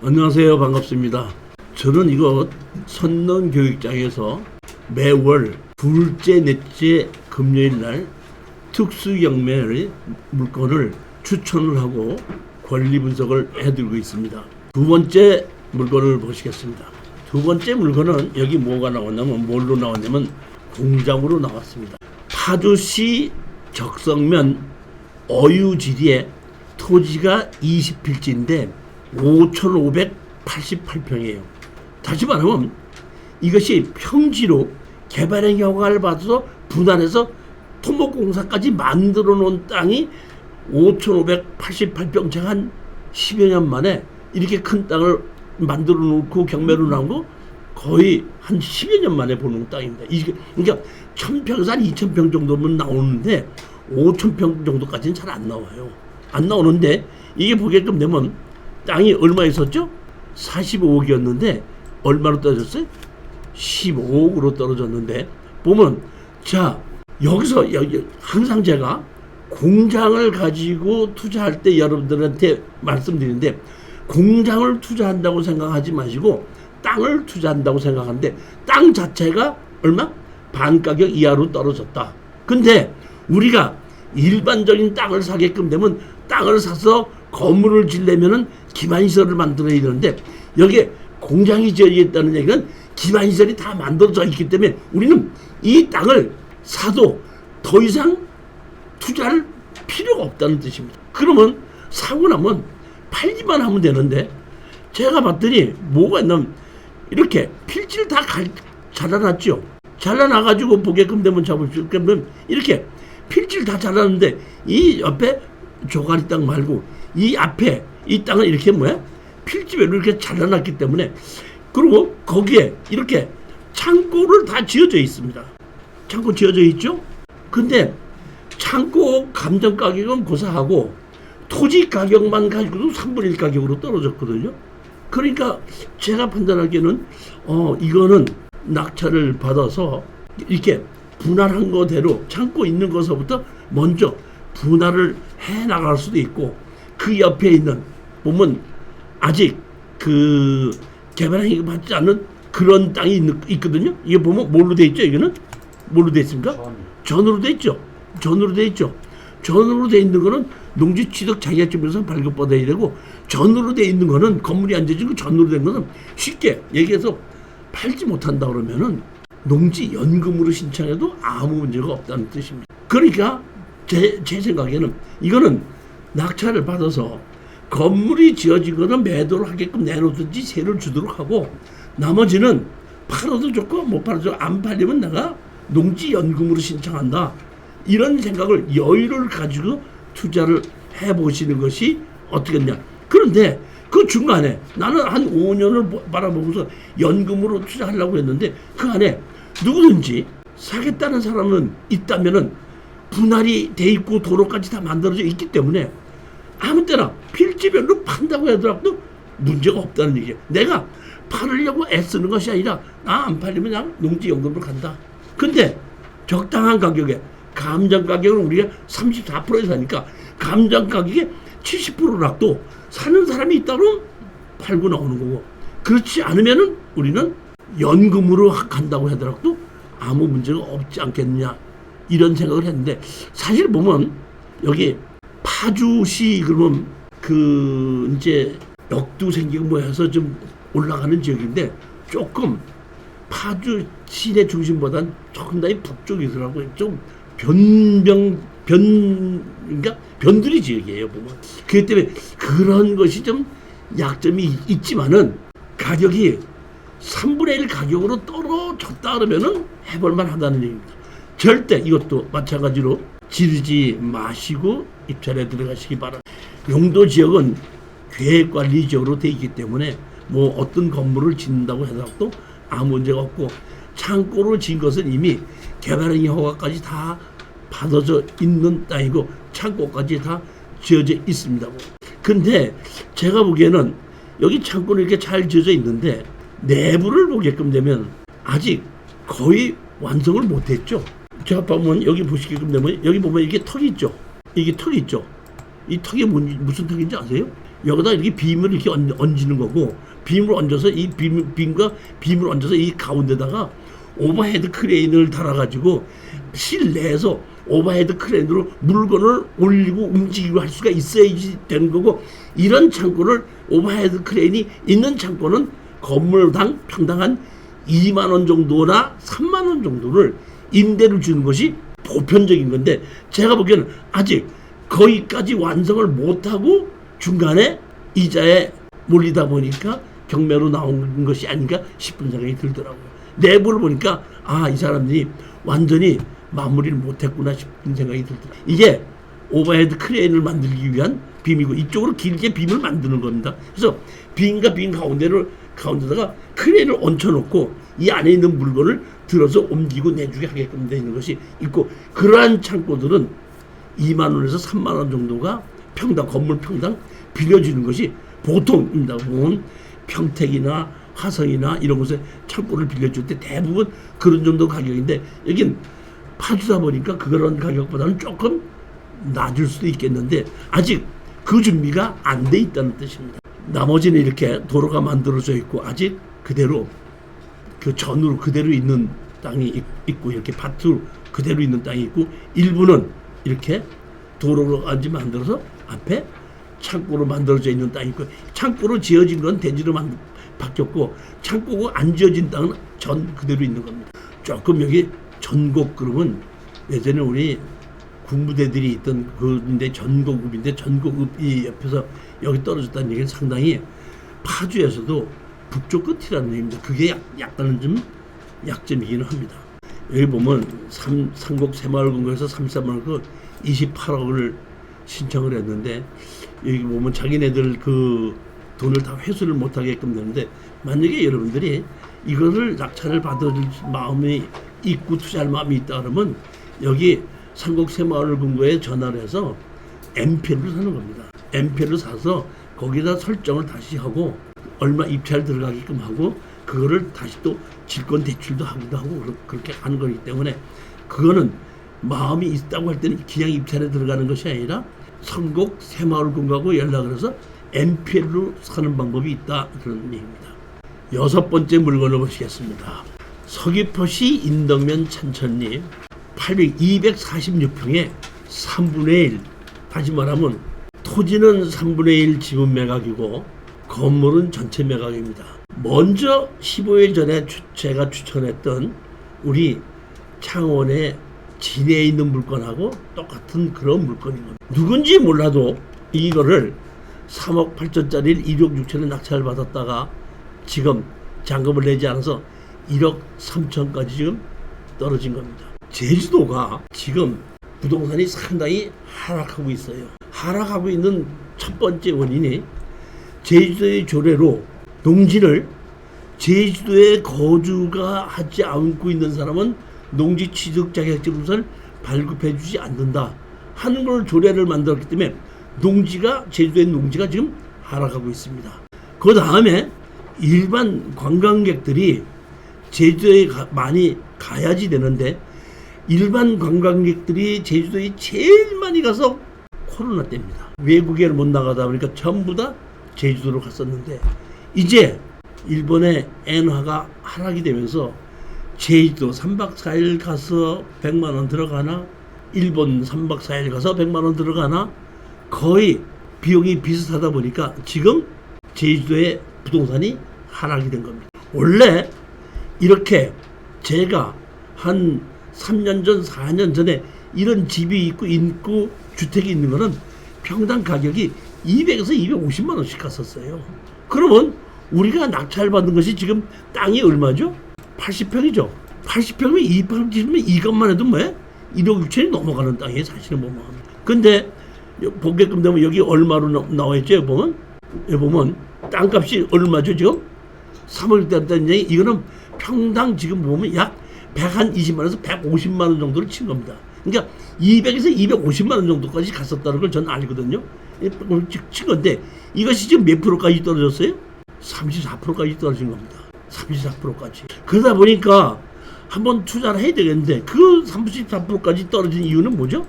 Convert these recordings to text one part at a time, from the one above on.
안녕하세요. 반갑습니다. 저는 이곳 선능교육장에서 매월 둘째, 넷째 금요일 날 특수경매 물건을 추천을 하고 권리 분석을 해드리고 있습니다. 두 번째 물건을 보시겠습니다. 두 번째 물건은 여기 뭐가 나왔냐면 뭘로 나왔냐면 공장으로 나왔습니다. 파주시 적성면 어유지리에 토지가 20필지인데 5,588평이에요. 다시 말하면 이것이 평지로 개발행 허가를 받아서 분할해서 토목공사까지 만들어 놓은 땅이 5,588평, 제가 한 10여 년 만에 이렇게 큰 땅을 만들어 놓고 경매로 나온 거 거의 한 10여 년 만에 보는 땅입니다. 이게 그러니까 1,000평에서 한 2,000평 정도면 나오는데 5,000평 정도까지는 잘 안 나와요. 안 나오는데 이게 보게끔 되면 땅이 얼마 있었죠? 45억이었는데 얼마로 떨어졌어요? 15억으로 떨어졌는데 보면 자 여기서 항상 제가 공장을 가지고 투자할 때 여러분들한테 말씀드리는데 공장을 투자한다고 생각하지 마시고 땅을 투자한다고 생각하는데 땅 자체가 얼마? 반가격 이하로 떨어졌다. 근데 우리가 일반적인 땅을 사게끔 되면 땅을 사서 건물을 지려면은 기반시설을 만들어야 되는데 여기에 공장이 지어지겠다는 얘기는 기반시설이 다 만들어져 있기 때문에 우리는 이 땅을 사도 더 이상 투자할 필요가 없다는 뜻입니다. 그러면 사고 나면 팔기만 하면 되는데 제가 봤더니 뭐가 있냐면 이렇게 필지를 다 잘라놨죠. 잘라놔가지고 보게끔 되면 잡으시오. 그러면 이렇게 필지를 다 잘라놨는데 이 옆에 조가리 땅 말고 이 앞에 이 땅을 이렇게 뭐야? 필지별로 이렇게 잘라놨기 때문에 그리고 거기에 이렇게 창고를 다 지어져 있습니다. 창고 지어져 있죠? 근데 창고 감정 가격은 고사하고 토지 가격만 가지고도 3분의 1 가격으로 떨어졌거든요. 그러니까 제가 판단하기에는 이거는 낙찰을 받아서 이렇게 분할한 거대로 창고 있는 것서부터 먼저 분할을 해 나갈 수도 있고 그 옆에 있는 보면 아직 그 개발행위 받지 않는 그런 땅이 있거든요. 이게 보면 뭘로 돼 있죠? 이거는 뭘로 돼 있습니까? 전으로 돼 있죠. 전으로 돼 있죠. 전으로 돼 있는 거는 농지 취득 자격증에서 발급받아야 되고 전으로 돼 있는 거는 건물이 안 지어지고 전으로 된 거는 쉽게 얘기해서 팔지 못한다 그러면은 농지 연금으로 신청해도 아무 문제가 없다는 뜻입니다. 그러니까 제 생각에는 이거는 낙찰을 받아서 건물이 지어지거나 매도를 하게끔 내놓든지 세를 주도록 하고 나머지는 팔아도 좋고 못 팔아도 안 팔리면 내가 농지 연금으로 신청한다. 이런 생각을 여유를 가지고 투자를 해보시는 것이 어떻겠냐. 그런데 그 중간에 나는 한 5년을 바라보면서 연금으로 투자하려고 했는데 그 안에 누구든지 사겠다는 사람은 있다면은 분할이 돼 있고 도로까지 다 만들어져 있기 때문에 아무 때나 필지별로 판다고 하더라도 문제가 없다는 얘기예요. 내가 팔으려고 애쓰는 것이 아니라 나 안 팔리면 그냥 농지연금으로 간다. 근데 적당한 가격에 감정 가격을 우리가 34%에 사니까 감정 가격에 70%락도 사는 사람이 있다면 팔고 나오는 거고 그렇지 않으면은 우리는 연금으로 간다고 하더라도 아무 문제가 없지 않겠느냐 이런 생각을 했는데 사실 보면 여기 파주시 그러면 그 이제 역도 생기고 뭐 해서 좀 올라가는 지역인데 조금 파주 시내 중심보다는 조금 더 북쪽이더라고요. 좀 그러니까 변두리 지역이에요 보면. 그렇기 때문에 그런 것이 좀 약점이 있지만은 가격이 3분의 1 가격으로 떨어졌다 그러면은 해볼만 하다는 얘기입니다. 절대 이것도 마찬가지로 지르지 마시고 입찰에 들어가시기 바랍니다. 용도 지역은 계획관리 지역으로 되어 있기 때문에 뭐 어떤 건물을 짓는다고 해도 아무 문제가 없고 창고로 지은 것은 이미 개발행위 허가까지 다 받아져 있는 땅이고 창고까지 다 지어져 있습니다. 근데 제가 보기에는 여기 창고는 이렇게 잘 지어져 있는데 내부를 보게끔 되면 아직 거의 완성을 못했죠. 제가 보면 여기 보시게끔 되면 여기 보면 이게 턱이 있죠. 이게 턱이 있죠. 이 턱이 무슨 턱인지 아세요? 여기다 이렇게 빔을 이렇게 얹는 거고, 빔을 얹어서 이 빔과 빔을 얹어서 이 가운데다가 오버헤드 크레인을 달아가지고 실내에서 오버헤드 크레인으로 물건을 올리고 움직이고 할 수가 있어야지 되는 거고, 이런 창고를 오버헤드 크레인이 있는 창고는 건물당 평당 한 2만 원 정도나 3만 원 정도를 임대를 주는 것이 보편적인 건데, 제가 보기에는 아직 거기까지 완성을 못하고 중간에 이자에 몰리다 보니까 경매로 나온 것이 아닌가 싶은 생각이 들더라고요. 내부를 보니까 이 사람들이 완전히 마무리를 못했구나 싶은 생각이 들더라고요. 이게 오버헤드 크레인을 만들기 위한 빔이고, 이쪽으로 길게 빔을 만드는 겁니다. 그래서 빔과 빔 가운데다가 크레인을 얹혀놓고 이 안에 있는 물건을 들어서 옮기고 내주게 하게끔 되는 것이 있고, 그러한 창고들은 2만 원에서 3만 원 정도가 평당, 건물 평당 빌려주는 것이 보통입니다. 보면 평택이나 화성이나 이런 곳에 창고를 빌려줄 때 대부분 그런 정도 가격인데, 여긴 파주다 보니까 그런 가격보다는 조금 낮을 수도 있겠는데 아직 그 준비가 안 돼 있다는 뜻입니다. 나머지는 이렇게 도로가 만들어져 있고 아직 그대로 그 전으로 그대로 있는 땅이 있고, 이렇게 밭으로 그대로 있는 땅이 있고, 일부는 이렇게 도로로까지 만들어서 앞에 창고로 만들어져 있는 땅이 있고, 창고로 지어진 건 대지로 바뀌었고, 창고가 안 지어진 땅은 전 그대로 있는 겁니다. 조금 여기 전곡급은 예전에 우리 군부대들이 있던 그인데 전고급인데, 전고급이 옆에서 여기 떨어졌다는 얘기는 상당히 파주에서도 북쪽 끝이라는 얘기입니다. 그게 약간은 좀 약점이기는 합니다. 여기 보면 삼곡 새마을금고에서 33만 28억을 신청을 했는데, 여기 보면 자기네들 그 돈을 다 회수를 못하게끔 되는데, 만약에 여러분들이 이것을 낙찰을 받을 마음이 있고 투자할 마음이 있다 그러면 여기 삼곡 새마을금고에 전화를 해서 MPL을 사는 겁니다. MPL을 사서 거기다 설정을 다시 하고 얼마 입찰 들어가게끔 하고, 그거를 다시 또 질권 대출도 하기도 하고 그렇게 하는 거기 때문에, 그거는 마음이 있다고 할 때는 그냥 입찰에 들어가는 것이 아니라 삼곡 새마을금고하고 연락을 해서 MPL로 사는 방법이 있다, 그런 얘기입니다. 6번째 물건을 보시겠습니다. 서귀포시 인덕면 찬천리 246평에 3분의 1, 다시 말하면 토지는 3분의 1 지분 매각이고 건물은 전체 매각입니다. 먼저 15일 전에 제가 추천했던 우리 창원의 진해에 있는 물건하고 똑같은 그런 물건인 겁니다. 누군지 몰라도 이거를 3억 8천짜리를 1억 6천에 낙찰을 받았다가 지금 잔금을 내지 않아서 1억 3천까지 지금 떨어진 겁니다. 제주도가 지금 부동산이 상당히 하락하고 있어요. 하락하고 있는 첫 번째 원인이 제주도의 조례로 농지를 제주도에 거주가 하지 않고 있는 사람은 농지 취득 자격증을 발급해 주지 않는다 하는 걸 조례를 만들었기 때문에 농지가, 제주도의 농지가 지금 하락하고 있습니다. 그 다음에 일반 관광객들이 제주도에 많이 가야지 되는데, 일반 관광객들이 제주도에 제일 많이 가서 코로나 때입니다. 외국에 못 나가다 보니까 전부 다 제주도로 갔었는데, 이제 일본의 엔화가 하락이 되면서 제주도 3박 4일 가서 100만 원 들어가나, 일본 3박 4일 가서 100만 원 들어가나, 거의 비용이 비슷하다 보니까 지금 제주도의 부동산이 하락이 된 겁니다. 원래 이렇게 제가 한 3년 전, 4년 전에 이런 집이 있고 주택이 있는 거는 평당 가격이 200에서 250만 원씩 갔었어요. 그러면 우리가 낙찰 받은 것이 지금 땅이 얼마죠? 80평이죠. 80평이면 2평 집이면 이것만 해도 뭐야? 1억 6천이 넘어가는 땅이에요, 사실은 보면. 근데 보게끔 되면 여기 얼마로 나와 있죠? 여기 보면 땅값이 얼마죠 지금? 3억 대단지 이거는 평당 지금 보면 약 120만원에서 150만 원 정도를 친 겁니다. 그러니까 200에서 250만 원 정도까지 갔었다는 걸 저는 알거든요. 친 건데 이것이 지금 몇 프로까지 떨어졌어요? 34%까지 떨어진 겁니다. 34%까지. 그러다 보니까 한번 투자를 해야 되겠는데, 그 34%까지 떨어진 이유는 뭐죠?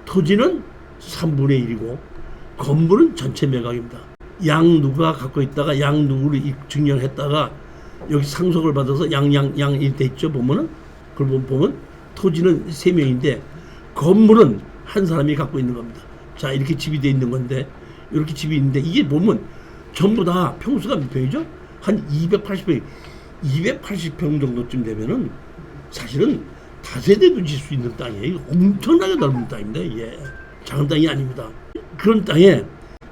토지는 3분의 1이고 건물은 전체 매각입니다. 양 누가 갖고 있다가 양 누구를 증여했다가 여기 상속을 받아서 양이 됐죠. 보면은 그걸 보면 토지는 3명인데 건물은 한 사람이 갖고 있는 겁니다. 자, 이렇게 집이 돼 있는 건데 이렇게 집이 있는데 이게 보면 전부 다 평수가 몇 평이죠? 한 280평, 280평 정도쯤 되면은 사실은 다세대도 질 수 있는 땅이에요. 이거 엄청나게 넓은 땅입니다. 이게 작은 땅이 아닙니다. 그런 땅에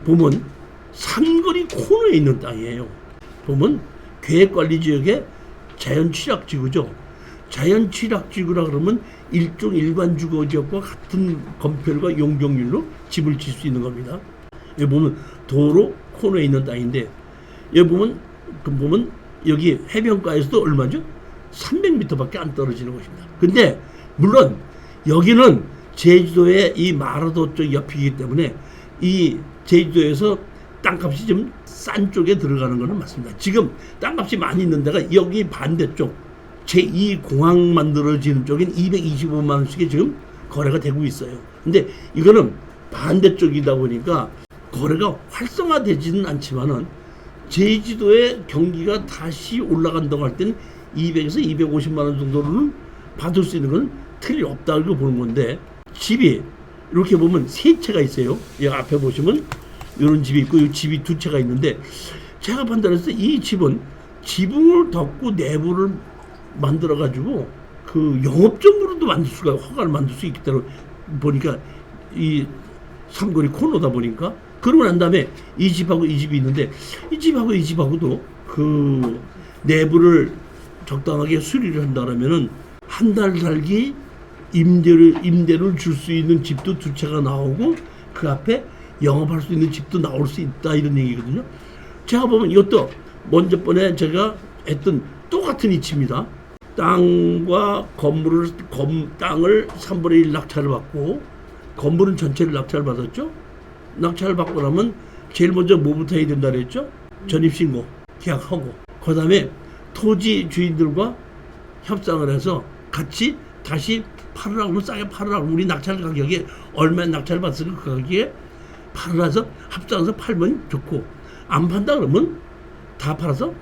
보면 삼거리 코너에 있는 땅이에요. 보면 계획관리지역의 자연취락지구죠. 자연취락지구라 그러면 일종 일반 주거지역과 같은 건폐율과 용적률로 집을 질 수 있는 겁니다. 여기 보면 도로 코너에 있는 땅인데 여기 보면 여기 해변가에서도 얼마죠? 300m밖에 안 떨어지는 곳입니다. 근데 물론 여기는 제주도의 이 마라도 쪽 옆이기 때문에 이 제주도에서 땅값이 좀 싼 쪽에 들어가는 것은 맞습니다. 지금 땅값이 많이 있는 데가 여기 반대쪽 제2공항 만들어지는 쪽인 225만 원씩이 지금 거래가 되고 있어요. 근데 이거는 반대쪽이다 보니까 거래가 활성화되지는 않지만은 제주도의 경기가 다시 올라간다고 할 때는 200에서 250만 원 정도로는 받을 수 있는 건 틀림없다고 보는 건데 집이 이렇게 보면 3채가 있어요. 여기 앞에 보시면 이런 집이 있고 이 집이 2채가 있는데 제가 판단했을 때 이 집은 지붕을 덮고 내부를 만들어 가지고 그 영업점으로도 만들 수가 허가를 만들 수 있기 때문에 보니까 이 삼거리 코너다 보니까 그러고 난 다음에 이 집하고 이 집이 있는데 이 집하고 이 집하고도 그 내부를 적당하게 수리를 한다면은 한 달 살기 임대를 줄 수 있는 집도 2채가 나오고 그 앞에 영업할 수 있는 집도 나올 수 있다 이런 얘기거든요. 제가 보면 이것도 먼저 번에 제가 했던 똑같은 이치입니다. 땅과 땅을 3분의 1 낙찰을 받고 건물은 전체를 낙찰을 받았죠. 낙찰을 받고 나면 제일 먼저 뭐부터 해야 된다 그랬죠? 전입신고 계약하고 그 다음에 토지 주인들과 협상을 해서 같이 다시 팔으라고 싸게 팔으라고 우리 낙찰 가격에 얼마 낙찰을 받았으니까 그 가격에 팔아서 합작해서 팔면 좋고 안 판다 그러면 다 팔아서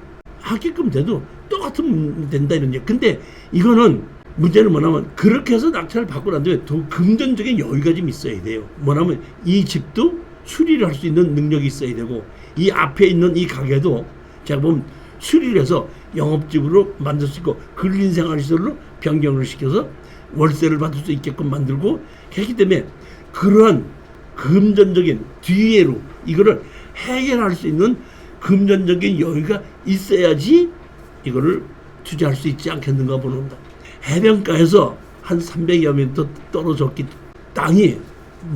하게끔 돼도 똑같으면 된다 이런 얘기. 근데 이거는 문제는 뭐냐면 그렇게 해서 낙찰을 받고 난 뒤에 더 금전적인 여유가 좀 있어야 돼요. 뭐냐면 이 집도 수리를 할 수 있는 능력이 있어야 되고 이 앞에 있는 이 가게도 제가 보면 수리를 해서 영업집으로 만들 수 있고 근린생활시설로 변경을 시켜서 월세를 받을 수 있게끔 만들고 했기 때문에 그러한 금전적인 뒤에로 이거를 해결할 수 있는 금전적인 여유가 있어야지 이거를 투자할 수 있지 않겠는가 보는다. 해변가에서 한 300여 미터 떨어졌기 땅이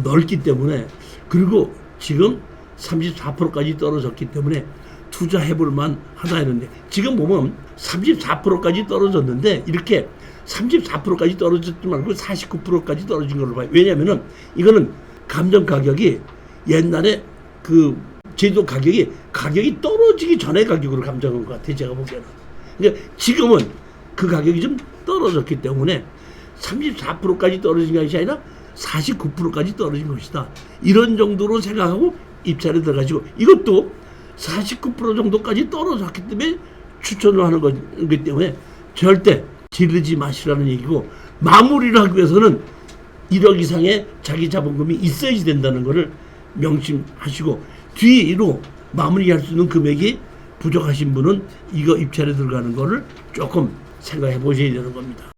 넓기 때문에 그리고 지금 34%까지 떨어졌기 때문에 투자해볼 만 하다 했는데 지금 보면 34%까지 떨어졌는데 이렇게 34%까지 떨어졌지 말고 49%까지 떨어진 걸로 봐요. 왜냐면은 이거는 감정 가격이 옛날에 그 제도 가격이 떨어지기 전에 가격으로 감정한 것 같아요. 제가 보기에는. 그러니까 지금은 그 가격이 좀 떨어졌기 때문에 34%까지 떨어진 것이 아니라 49%까지 떨어진 것이다. 이런 정도로 생각하고 입찰에 들어가지고 이것도 49% 정도까지 떨어졌기 때문에 추천을 하는 거기 때문에 절대 지르지 마시라는 얘기고 마무리를 하기 위해서는 1억 이상의 자기 자본금이 있어야지 된다는 것을 명심하시고 뒤로 마무리할 수 있는 금액이 부족하신 분은 이거 입찰에 들어가는 거를 조금 생각해 보셔야 되는 겁니다.